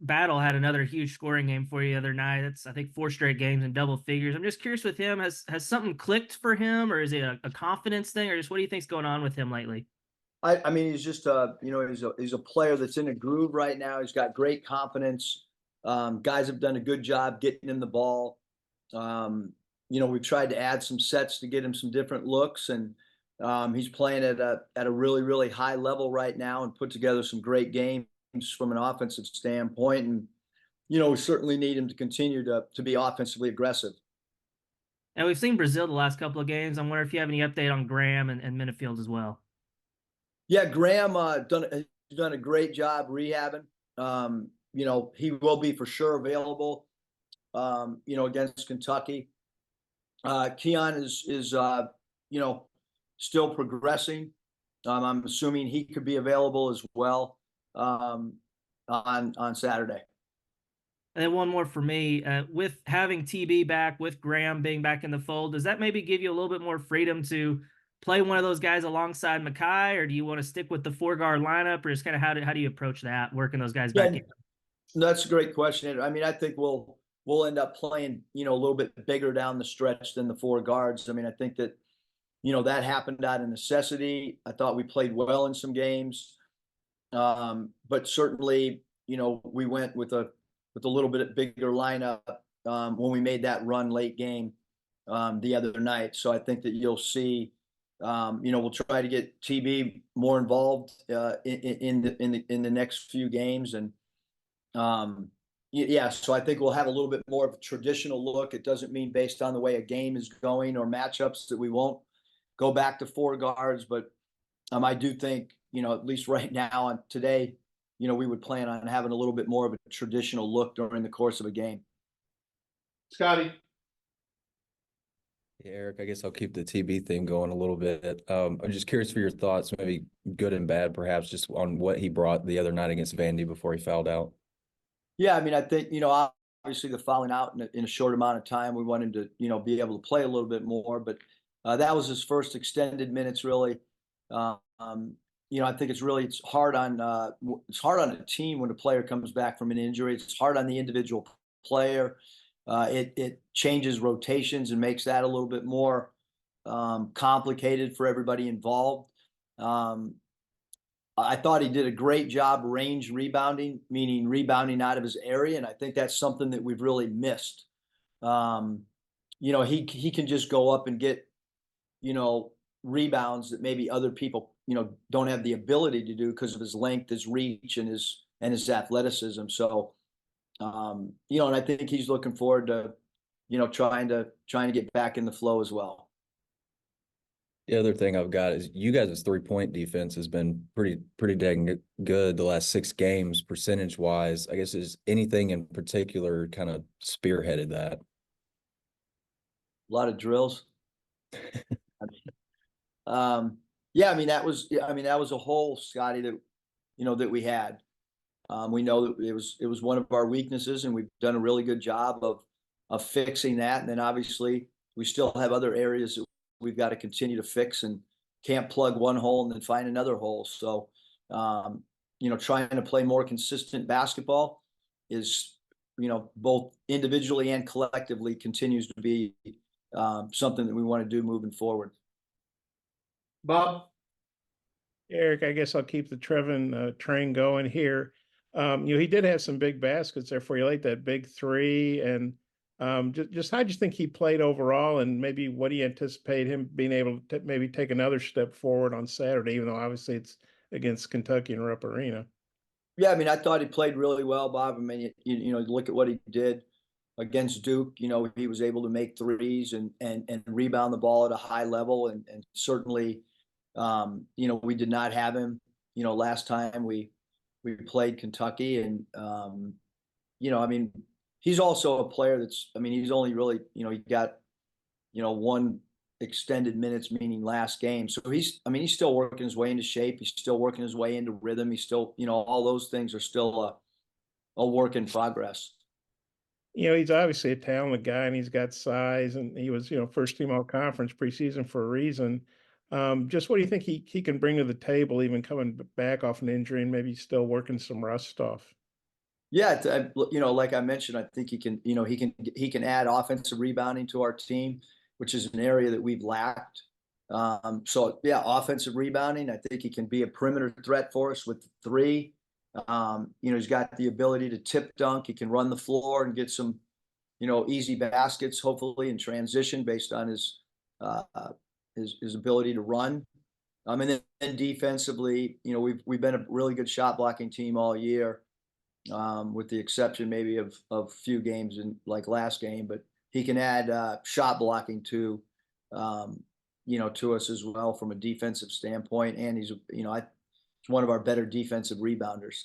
Battle had another huge scoring game for you the other night. That's I think 4 straight games in double figures. I'm just curious with him, has something clicked for him, or is it a confidence thing, or just what do you think's going on with him lately? I mean, he's just he's a player that's in a groove right now. He's got great confidence. Guys have done a good job getting him the ball. We've tried to add some sets to get him some different looks, and he's playing at a really really high level right now, and put together some great games from an offensive standpoint. And we certainly need him to continue to be offensively aggressive. And we've seen Brazil the last couple of games. I'm wondering if you have any update on Graham and Minifield as well. Yeah, Graham done a great job rehabbing. He will be for sure available. Against Kentucky. Keon is still progressing. I'm assuming he could be available as well on Saturday. And then one more for me, with having TB back, with Graham being back in the fold, does that maybe give you a little bit more freedom to play one of those guys alongside Mackay, or do you want to stick with the 4 guard lineup, or just kind of how do you approach that, working those guys back Yeah, in? that's a great question. I mean, I think we'll end up playing a little bit bigger down the stretch than the 4 guards. I mean, I think that that happened out of necessity. I thought we played well in some games, but certainly we went with a little bit bigger lineup when we made that run late game the other night. So I think that you'll see. We'll try to get TB more involved in the next few games, and yeah. So I think we'll have a little bit more of a traditional look. It doesn't mean based on the way a game is going or matchups that we won't go back to 4 guards, but I do think at least right now and today, we would plan on having a little bit more of a traditional look during the course of a game. Scotty. Yeah, Eric, I guess I'll keep the TB theme going a little bit. I'm just curious for your thoughts, maybe good and bad, perhaps, just on what he brought the other night against Vandy before he fouled out. Yeah, I mean, I think obviously the fouling out in a short amount of time, we want him to be able to play a little bit more. But that was his first extended minutes, really. I think it's hard on a team when a player comes back from an injury. It's hard on the individual player. It changes rotations and makes that a little bit more complicated for everybody involved. I thought he did a great job range rebounding, meaning rebounding out of his area, and I think that's something that we've really missed. He can just go up and get rebounds that maybe other people don't have the ability to do because of his length, his reach, and his athleticism. So and I think he's looking forward to trying to get back in the flow as well. The other thing I've got is you guys' 3-point defense has been pretty dang good the last 6 games percentage wise. I guess is anything in particular kind of spearheaded that? A lot of drills. Yeah, I mean that was a hole, Scotty, that that we had. We know that it was one of our weaknesses, and we've done a really good job of fixing that. And then obviously we still have other areas that we've got to continue to fix, and can't plug one hole and then find another hole. So, trying to play more consistent basketball is, both individually and collectively continues to be something that we want to do moving forward. Bob. Eric, I guess I'll keep the Trevin train going here. He did have some big baskets there for you late, that big 3, and just how do you think he played overall, and maybe what do you anticipate him being able to maybe take another step forward on Saturday, even though obviously it's against Kentucky and Rupp Arena? Yeah, I mean, I thought he played really well, Bob. I mean, look at what he did against Duke. He was able to make threes and rebound the ball at a high level, and certainly, we did not have him, last time we played Kentucky, and I mean, he's also a player that's, I mean, he's only really, he got, 1 extended minutes, meaning last game. So he's still working his way into shape. He's still working his way into rhythm. He's still, all those things are still a work in progress. He's obviously a talented guy, and he's got size, and he was, first team all conference preseason for a reason. Just what do you think he can bring to the table, even coming back off an injury and maybe still working some rust off? Yeah, like I mentioned, I think he can add offensive rebounding to our team, which is an area that we've lacked. So yeah, offensive rebounding. I think he can be a perimeter threat for us with three. He's got the ability to tip dunk. He can run the floor and get some, easy baskets, hopefully in transition based on uh, his ability to run. And then defensively, we've been a really good shot blocking team all year, with the exception maybe of a few games in like last game. But he can add shot blocking um, to us as well from a defensive standpoint. And he's one of our better defensive rebounders.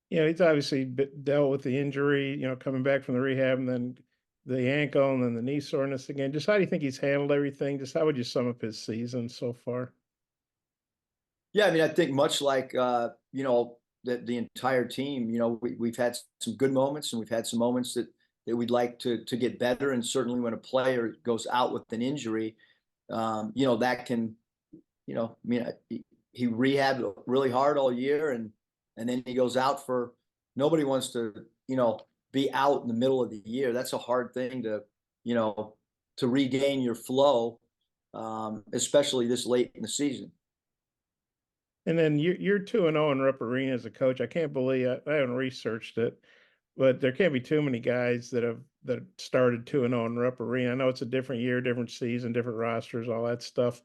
He's obviously dealt with the injury, coming back from the rehab and then the ankle and then the knee soreness again. Just how do you think he's handled everything? Just how would you sum up his season so far? Yeah, I mean, I think much like the entire team, we've had some good moments and we've had some moments that we'd like to get better. And certainly when a player goes out with an injury, that can, I mean, he rehabbed really hard all year, and then he goes out for. Nobody wants to be out in the middle of the year. That's a hard thing to regain your flow, especially this late in the season. And then you're 2-0 in Rupp Arena as a coach. I can't believe I haven't researched it, but there can't be too many guys that started 2-0 in Rupp Arena. I know it's a different year, different season, different rosters, all that stuff.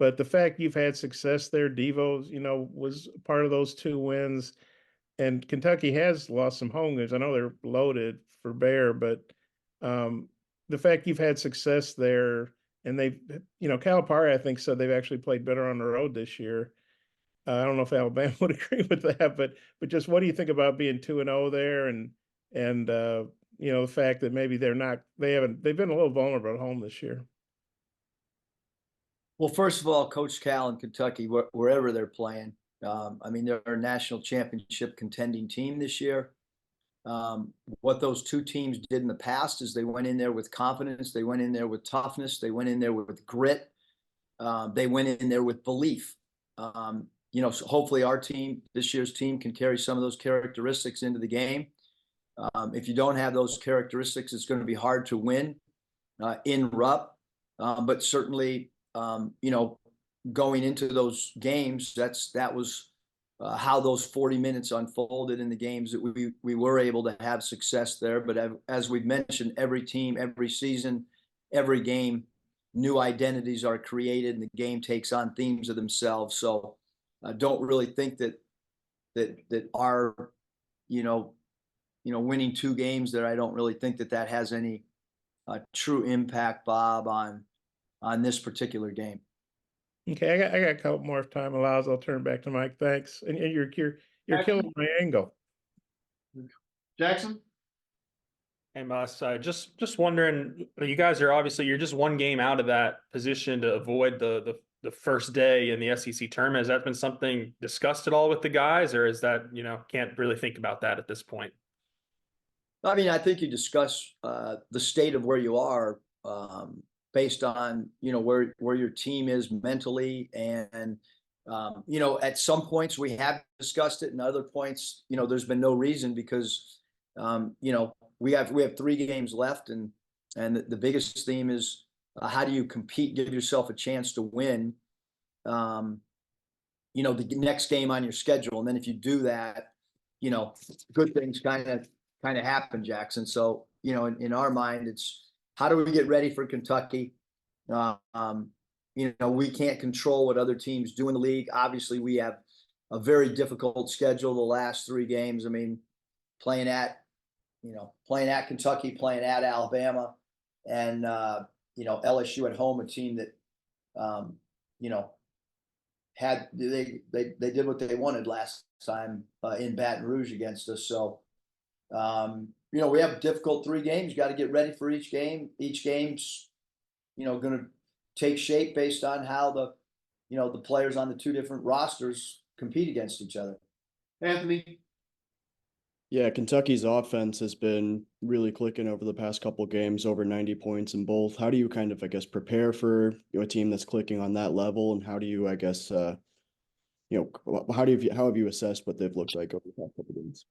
But the fact you've had success there, Devo's, was part of those 2 wins. And Kentucky has lost some home games. I know they're loaded for Bear, but um, the fact you've had success there, and they've, Calipari, I think, said they've actually played better on the road this year. I don't know if Alabama would agree with that, but just what do you think about being 2-0 there, and the fact that maybe they've been a little vulnerable at home this year. Well, first of all, Coach Cal in Kentucky, wherever they're playing, I mean, they're a national championship contending team this year. What those two teams did in the past is they went in there with confidence, they went in there with toughness, they went in there with grit, they went in there with belief. So hopefully our team, this year's team, can carry some of those characteristics into the game. If you don't have those characteristics, it's going to be hard to win in Rupp. But certainly, going into those games, that was how those 40 minutes unfolded in the games that we were able to have success there. But as we've mentioned, every team, every season, every game, new identities are created, and the game takes on themes of themselves. So I don't really think that our winning 2 games there, I don't really think that has any true impact, Bob, on this particular game. Okay, I got a couple more if time allows. I'll turn back to Mike. Thanks. And you're killing my angle. Jackson? Hey, Mus, just wondering, you guys are obviously, you're just 1 game out of that position to avoid the first day in the SEC tournament. Has that been something discussed at all with the guys, or is that, can't really think about that at this point? I mean, I think you discuss the state of where you are, based on where your team is mentally, and at some points we have discussed it, and other points there's been no reason, because we have 3 games left, and the biggest theme is how do you compete, give yourself a chance to win the next game on your schedule. And then if you do that, good things kind of happen, Jackson. So in our mind, it's how do we get ready for Kentucky? We can't control what other teams do in the league. Obviously, we have a very difficult schedule the last 3 games. I mean, playing at Kentucky, playing at Alabama, and LSU at home, a team that they did what they wanted last time in Baton Rouge against us. So we have a difficult 3 games. You got to get ready for each game. Each game's going to take shape based on how the players on the 2 different rosters compete against each other. Anthony? Yeah, Kentucky's offense has been really clicking over the past couple games, over 90 points in both. How do you kind of, I guess, prepare for a team that's clicking on that level, and how do you, I guess, how have you assessed what they've looked like over the past couple games?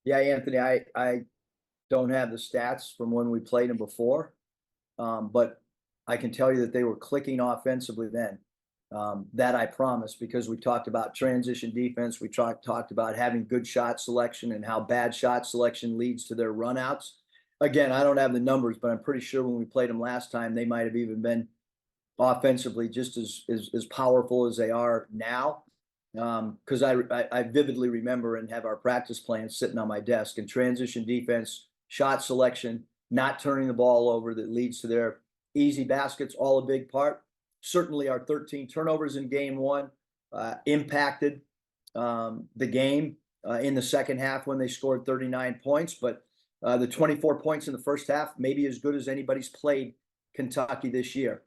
Yeah, Anthony, I don't have the stats from when we played them before, but I can tell you that they were clicking offensively then. That I promise, because we talked about transition defense. We talked about having good shot selection and how bad shot selection leads to their runouts. Again, I don't have the numbers, but I'm pretty sure when we played them last time, they might have even been offensively just as powerful as they are now. Because I vividly remember and have our practice plans sitting on my desk, and transition defense, shot selection, not turning the ball over that leads to their easy baskets, all a big part. Certainly our 13 turnovers in game one impacted the game in the second half when they scored 39 points, but the 24 points in the first half, maybe as good as anybody's played Kentucky this year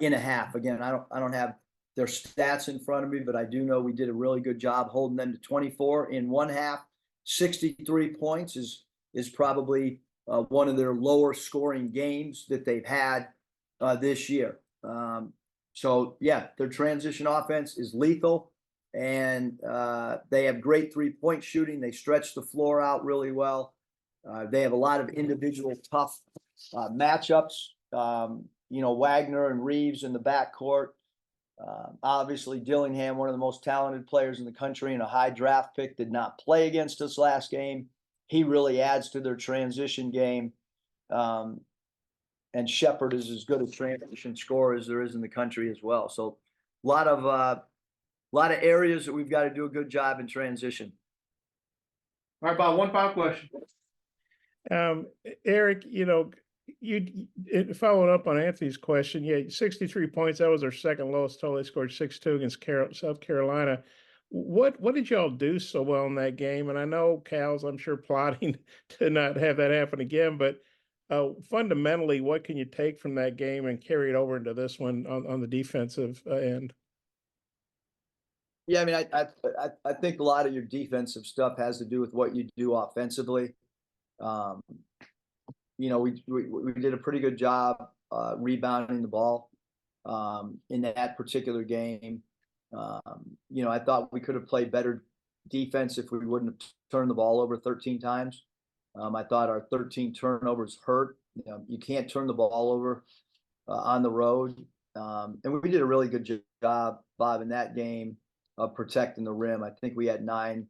in a half. Again, I don't have their stats in front of me, but I do know we did a really good job holding them to 24 in one half. 63 points is probably one of their lower scoring games that they've had this year. So yeah, their transition offense is lethal, and they have great 3-point shooting. They stretch the floor out really well. They have a lot of individual tough matchups. Wagner and Reeves in the backcourt. Obviously, Dillingham, one of the most talented players in the country and a high draft pick, did not play against us last game. He really adds to their transition game. And Shepard is as good a transition scorer as there is in the country as well. So a lot of areas that we've got to do a good job in transition. All right, Bob, one final question. Eric, following up on Anthony's question, yeah, 63 points. That was our second lowest total. They scored 6-2 against South Carolina. What did y'all do so well in that game? And I know Cal's, I'm sure, plotting to not have that happen again, but fundamentally, what can you take from that game and carry it over into this one on the defensive end? Yeah, I mean, I think a lot of your defensive stuff has to do with what you do offensively. We did a pretty good job rebounding the ball in that particular game. I thought we could have played better defense if we wouldn't have turned the ball over 13 times. I thought our 13 turnovers hurt. You can't turn the ball over on the road. And we did a really good job, Bob, in that game of protecting the rim. I think we had 9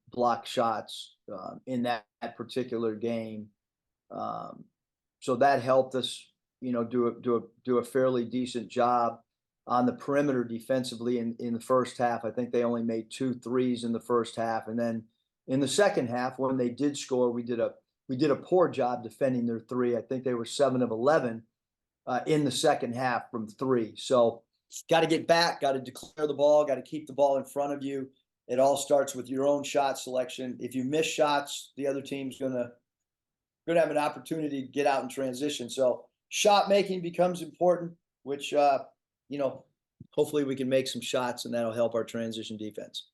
block shots in that particular game. So that helped us, do a fairly decent job on the perimeter defensively in the first half. I think they only made 2 threes in the first half, and then in the second half, when they did score, we did a poor job defending their 3. I think they were 7 of 11 in the second half from 3. So got to get back, got to declare the ball, got to keep the ball in front of you. It all starts with your own shot selection. If you miss shots, the other team's gonna have an opportunity to get out in transition. So shot making becomes important, which hopefully we can make some shots, and that'll help our transition defense.